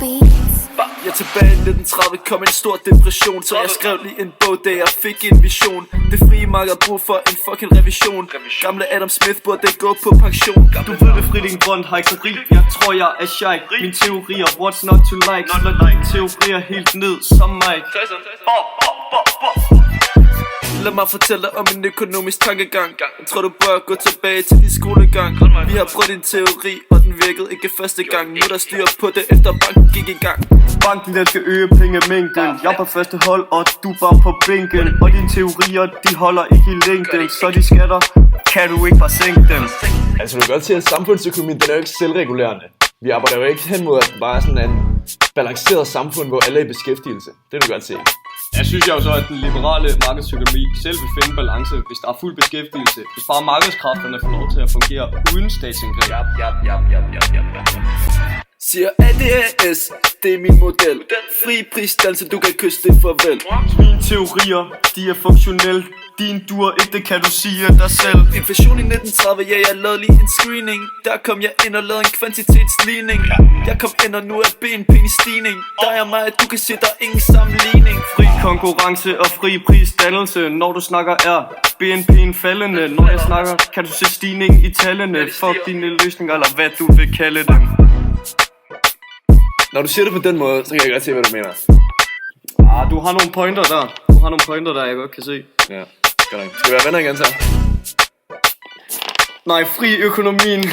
Jeg er tilbage i 1930, kom en stor depression. Så jeg skrev lige en bog, da jeg fik en vision. Det frie marked har brug for en fucking revision. Gamle Adam Smith burde gå på pension. Du ved det, Friding Grøn hejkeri. Jeg tror jeg er sheik. Min teorier, what's not to like. Slår dine teorier helt ned som mig. Lad mig fortælle dig om en økonomisk tankegang. Jeg tror du bør gå tilbage til din skolegang. Vi har prøvet din teori, og den virkede ikke første gang. Nu der styr på det, efter banken gik i gang. Banken den skal øge pengemængden. Jeg er på første hold, og du bare på bænken. Og dine teorier, de holder ikke i længden. Så de skatter, kan du ikke bare sænke dem. Altså du kan godt se, at samfundsøkonomien den er jo ikke selvregulerende. Vi arbejder jo ikke hen mod at bare sådan en balanceret samfund, hvor alle er i beskæftigelse. Det kan du godt se. Jeg synes jo så, at den liberale markedsøkonomi selv vil finde balance, hvis der er fuld beskæftigelse. Hvis bare markedskræfterne får lov til at fungere uden statsindgreb. Siger ADAS, det er min model. Fri prisdannelse, du kan kysse det farvel. Mine teorier, de er funktionelle. Din dur ikke, det kan du sige af dig selv. Inflation i 1930, ja, jeg lavede lige en screening. Der kom jeg ind og lavede en kvantitetsligning. Jeg kom ind, og nu er BNP i stigning. Der er mig, du kan se, der er ingen sammenligning. Fri konkurrence og fri prisdannelse. Når du snakker er BNP'en faldende. Når jeg snakker, kan du se stigning i tallene. Fuck dine løsninger, eller hvad du vil kalde dem. Når du siger det på den måde, så kan jeg godt se, hvad du mener. Du har nogle pointer der. Jeg godt kan se. Ja, godt nok. Skal vi være venner igen så? Nej, fri økonomien.